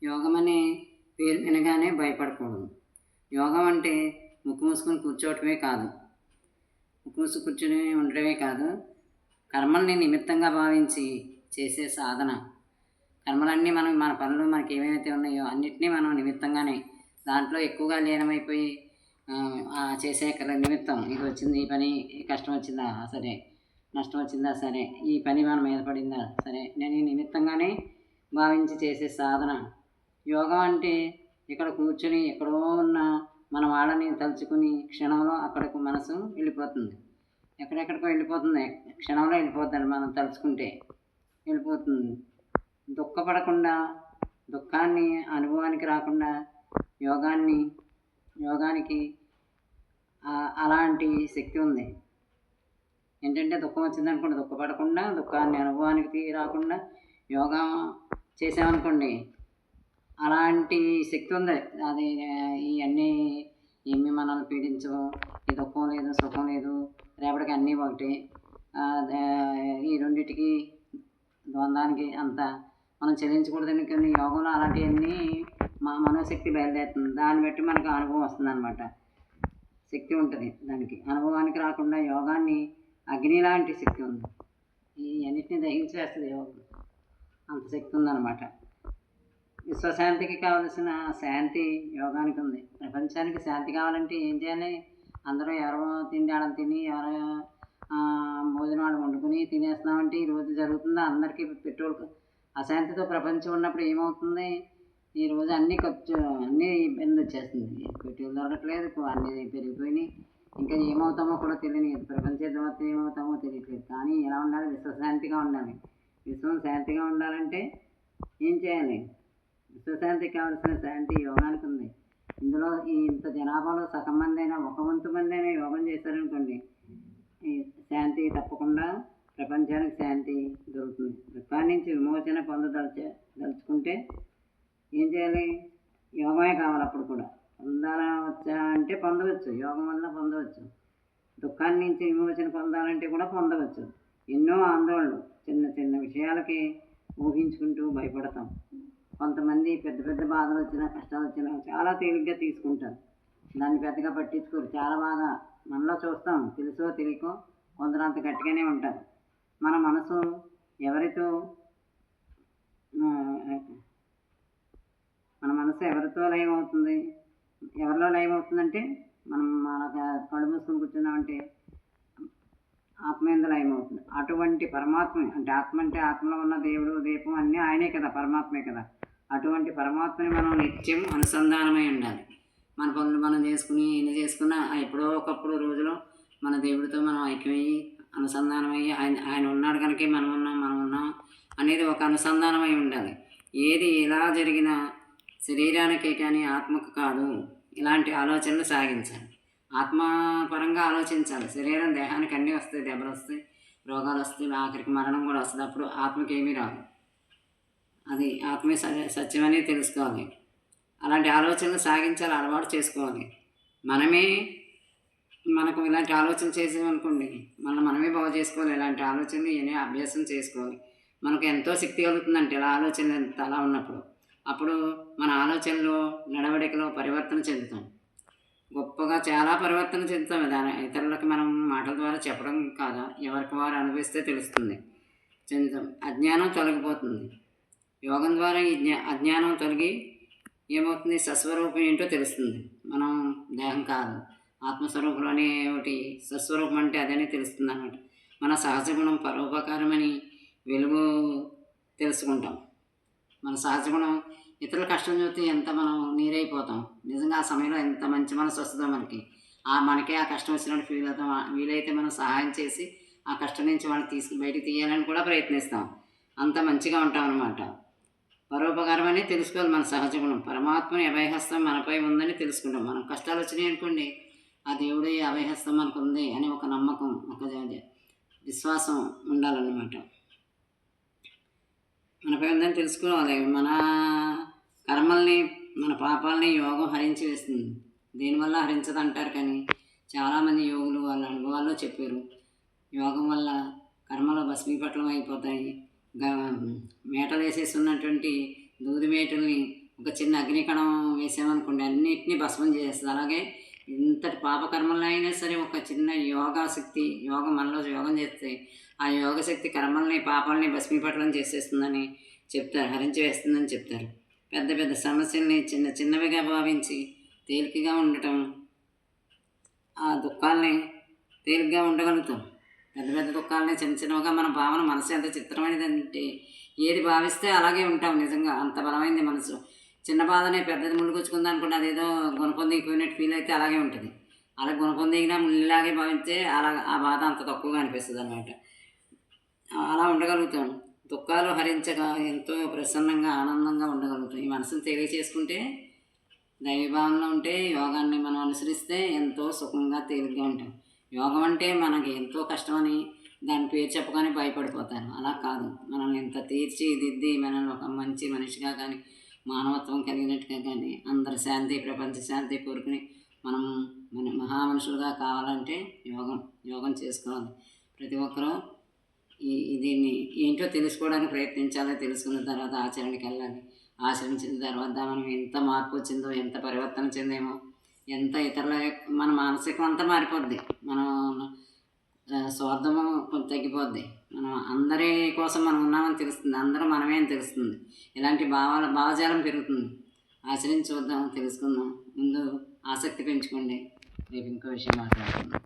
యోగం అనే పేరు వినగానే భయపడకూడదు. యోగం అంటే ముక్కు మూసుకొని కూర్చోవటమే కాదు, ముక్కు మూసుకు కూర్చొని ఉండటమే కాదు, కర్మల్ని నిమిత్తంగా భావించి చేసే సాధన. కర్మలన్నీ మన పనులు మనకి ఏమైతే ఉన్నాయో అన్నిటినీ మనం నిమిత్తంగానే దాంట్లో ఎక్కువగా లీనమైపోయి చేసే నిమిత్తం ఇది వచ్చింది, ఈ పని కష్టం వచ్చిందా సరే, నష్టం వచ్చిందా సరే, ఈ పని మన మీద పడిందా సరే, నేను నిమిత్తంగానే భావించి చేసే సాధన యోగం. అంటే ఇక్కడ కూర్చొని ఎక్కడో ఉన్న మన వాళ్ళని తలుచుకుని క్షణంలో అక్కడికి మనసు వెళ్ళిపోతుంది, ఎక్కడెక్కడికో వెళ్ళిపోతుంది, క్షణంలో వెళ్ళిపోతుంది, మనం తలుచుకుంటే వెళ్ళిపోతుంది. దుఃఖపడకుండా, దుఃఖాన్ని అనుభవానికి రాకుండా యోగానికి అలాంటి శక్తి ఉంది. ఏంటంటే దుఃఖం వచ్చిందనుకోండి దుఃఖపడకుండా, దుఃఖాన్ని అనుభవానికి రాకుండా యోగా చేసామనుకోండి అలాంటి శక్తి ఉంది. అది ఇవన్నీ ఏమి మనల్ని పీడించవు, ఈ దుఃఖం లేదు సుఖం లేదు, రేపటికి అన్నీ ఒకటి, ఈ రెండింటికి ద్వంద్వానికి అంత మనం చెల్లించకూడదని కొన్ని యోగంలో అలాంటివన్నీ మనోశక్తి బయలుదేరుతుంది. దాన్ని బట్టి మనకు అనుభవం వస్తుంది అన్నమాట. శక్తి ఉంటుంది దానికి, అనుభవానికి రాకుండా యోగాన్ని అగ్ని లాంటి శక్తి ఉంది. ఈ అన్నిటిని దహించేస్తుంది యోగం, అంత శక్తి ఉందన్నమాట. విశ్వశాంతికి కావలసిన శాంతి యోగానికి ఉంది. ప్రపంచానికి శాంతి కావాలంటే ఏం చేయాలి? అందరూ ఎవరో తిండి వాళ్ళని తిని, ఎవరో భోజనం వాళ్ళు వండుకుని తినేస్తున్నామంటే ఈరోజు జరుగుతుందా? అందరికీ పెట్రోల్ అశాంతితో ప్రపంచం ఉన్నప్పుడు ఏమవుతుంది? ఈరోజు అన్నీ ఇబ్బంది వచ్చేస్తుంది. పెట్రోల్ దొరకట్లేదు, అన్నీ పెరిగిపోయినాయి. ఇంకా ఏమవుతామో కూడా తెలియదు. ప్రపంచ తర్వాత ఏమవుతామో తెలియట్లేదు. కానీ ఎలా ఉండాలి? విశ్వశాంతిగా ఉండాలి. విశ్వం శాంతిగా ఉండాలంటే ఏం చేయాలి? విశ్వశాంతికి కావాల్సిన శాంతి యోగానికి ఉంది. ఇందులో ఇంత జనాభాలో సగం మంది అయినా, 1/4 మంది అయినా యోగం చేశారనుకోండి, ఈ శాంతి తప్పకుండా ప్రపంచానికి శాంతి దొరుకుతుంది. దుఃఖాన్ని నుంచి విమోచన దలుచుకుంటే ఏం చేయాలి? యోగమే కావాలి. అప్పుడు కూడా పొందాలవచ్చా అంటే పొందవచ్చు, యోగం వల్ల పొందవచ్చు. దుఃఖాన్ని నుంచి విమోచన పొందాలంటే కూడా పొందవచ్చు. ఎన్నో ఆందోళనలు, చిన్న చిన్న విషయాలకి ఊహించుకుంటూ భయపడతాం. కొంతమంది పెద్ద పెద్ద బాధలు వచ్చినా, కష్టాలు వచ్చినా చాలా తేలిగ్గా తీసుకుంటారు, దాన్ని పెద్దగా పట్టించుకోరు. చాలా బాగా మనలో చూస్తాం, తెలుసో తెలియకో కొందరు అంత గట్టిగానే ఉంటారు. మన మనసు ఎవరితో లయం అవుతుంది? ఎవరిలో లయం అవుతుందంటే మనం మన కళ్ళు మూసుకొని కూర్చున్నామంటే ఆత్మేందు లయం అవుతుంది. అటువంటి పరమాత్మ అంటే ఆత్మలో ఉన్న దేవుడు, దీపం అన్నీ ఆయనే కదా, పరమాత్మే కదా. అటువంటి పరమాత్మని మనం నిత్యం అనుసంధానమై ఉండాలి. మన పనులు మనం చేసుకుని ఎన్ని చేసుకున్నా ఎప్పుడో ఒకప్పుడు రోజులో మన దేవుడితో మనం ఐక్యమయ్యి అనుసంధానమయ్యి ఆయన ఉన్నాడు కనుక మనం ఉన్నాం అనేది ఒక అనుసంధానమై ఉండాలి. ఏది ఎలా జరిగినా శరీరానికే కానీ ఆత్మకు కాదు. ఇలాంటి ఆలోచనలు సాగించాలి. ఆత్మపరంగా ఆలోచించాలి. శరీరం దేహానికి అన్నీ వస్తాయి, దెబ్బలు వస్తాయి, రోగాలు వస్తాయి, ఆఖరికి మరణం కూడా వస్తుంది. అప్పుడు ఆత్మకి ఏమీ రాదు. అది ఆత్మే సత్యమని తెలుసుకోవాలి. అలాంటి ఆలోచనలు సాగించాలి, అలవాటు చేసుకోవాలి. మనకు ఇలాంటి ఆలోచన చేసామనుకోండి మనమే బాగు చేసుకోవాలి. ఇలాంటి ఆలోచనలు ఇవన్నీ అభ్యాసం చేసుకోవాలి. మనకు ఎంతో శక్తి కలుగుతుందంటే ఇలా ఆలోచనలు అలా ఉన్నప్పుడు. అప్పుడు మన ఆలోచనలో, నడవడికలో పరివర్తన చెందుతాం. గొప్పగా చాలా పరివర్తన చెందుతాం. దాని ఇతరులకు మనం మాటల ద్వారా చెప్పడం కాదా, ఎవరికి వారు అనుభవిస్తే తెలుస్తుంది. చెందుతాం. అజ్ఞానం తొలగిపోతుంది. యోగం ద్వారా ఈ అజ్ఞానం తొలగి ఏమవుతుంది? స్వస్వరూపం ఏంటో తెలుస్తుంది. మనం దేహం కాదు, ఆత్మస్వరూపం అనే ఒకటి స్వస్వరూపం అంటే అదనే తెలుస్తుంది అన్నమాట. మన సహజ గుణం పరోపకారమని వెలుగు తెలుసుకుంటాం. మన సహజ గుణం ఇతరుల కష్టం చూస్తే ఎంత మనం నీరైపోతాం. నిజంగా ఆ సమయంలో ఎంత మంచి మనసు వస్తుందో మనకే ఆ కష్టం వచ్చినట్టు ఫీల్ అవుతాం. వీలైతే మనం సహాయం చేసి ఆ కష్టం నుంచి వాళ్ళని బయటికి తీయాలని కూడా ప్రయత్నిస్తాం. అంత మంచిగా ఉంటాం అన్నమాట. పరోపకారం అనేది తెలుసుకోవాలి. మన సహజ గుణం పరమాత్మని అభయహస్తం మనపై ఉందని తెలుసుకుంటాం. మనం కష్టాలు వచ్చినాయి అనుకోండి, ఆ దేవుడి అభయహస్తం మనకు ఉంది అని ఒక నమ్మకం, ఒక విశ్వాసం ఉండాలన్నమాట. మనపై ఉందని తెలుసుకోవాలి. మన కర్మల్ని, మన పాపాలని యోగం హరించి వేస్తుంది. దీనివల్ల హరించదు అంటారు, కానీ చాలామంది యోగులు వాళ్ళ అనుభవాల్లో చెప్పారు. యోగం వల్ల కర్మలు భస్మీపట్లం అయిపోతాయి. మేటలు వేసేసి ఉన్నటువంటి దూది మేటల్ని ఒక చిన్న అగ్నికణం వేసామనుకోండి అన్నిటినీ భస్మం చేసేస్తుంది. అలాగే ఇంతటి పాపకర్మల్లో అయినా సరే ఒక చిన్న యోగా శక్తి, యోగం మనలో యోగం చేస్తే ఆ యోగ శక్తి కర్మల్ని పాపాలని భస్మీపటలం చేసేస్తుందని చెప్తారు, హరించి వేస్తుందని చెప్తారు. పెద్ద పెద్ద సమస్యల్ని చిన్న చిన్నవిగా భావించి తేలికగా ఉండటం, ఆ దుఃఖాలని తేలిగ్గా ఉండగలుగుతాం. పెద్ద పెద్ద దుఃఖాలని చిన్న చిన్నగా మన భావన, మనసు ఎంత చిత్రమైనది అంటే ఏది భావిస్తే అలాగే ఉంటాం. నిజంగా అంత బలమైంది మనసు. చిన్న బాధనే పెద్దది ముళ్ళుకొచ్చుకుంది అనుకుంటే అదేదో గుణపొందిపోయినట్టు ఫీల్ అయితే అలాగే ఉంటుంది. అలా గుణపొందిగినా ముళ్ళలాగే భావిస్తే అలా ఆ బాధ అంత తక్కువగా అనిపిస్తుంది అనమాట. అలా ఉండగలుగుతాం. దుఃఖాలు హరించగా ఎంతో ప్రసన్నంగా ఆనందంగా ఉండగలుగుతాం. ఈ మనసును తెలియచేసుకుంటే, దైవభావంలో ఉంటే, యోగాన్ని మనం అనుసరిస్తే ఎంతో సుఖంగా తేలిగ్గా ఉంటాం. యోగం అంటే మనకి ఎంతో కష్టమని దాని పేరు చెప్పగానే భయపడిపోతారు. అలా కాదు, మనల్ని ఇంత తీర్చిదిద్ది మనల్ని ఒక మంచి మనిషిగా కానీ, మానవత్వం కలిగినట్టుగా కానీ, అందరి శాంతి, ప్రపంచ శాంతి కోరుకుని మనం మన మహామనుషులుగా కావాలంటే యోగం చేసుకోవాలి. ప్రతి ఒక్కరూ దీన్ని ఏంటో తెలుసుకోవడానికి ప్రయత్నించాలి. తెలుసుకున్న తర్వాత ఆచరణకి వెళ్ళాలి. ఆచరించిన తర్వాత మనం ఎంత మార్పు వచ్చిందో, ఎంత పరివర్తన చెందేమో, ఎంత ఇతరుల మన మానసికం అంతా మారిపోద్ది. మనం స్వార్థము కొంచెం తగ్గిపోద్ది. మనం అందరి కోసం మనం ఉన్నామని తెలుస్తుంది, అందరూ మనమే అని తెలుస్తుంది. ఇలాంటి భావజాలం పెరుగుతుంది. ఆచరించి చూద్దాం, తెలుసుకుందాం. ముందు ఆసక్తి పెంచుకోండి. రేపు ఇంకో విషయం మాట్లాడుకుందాం.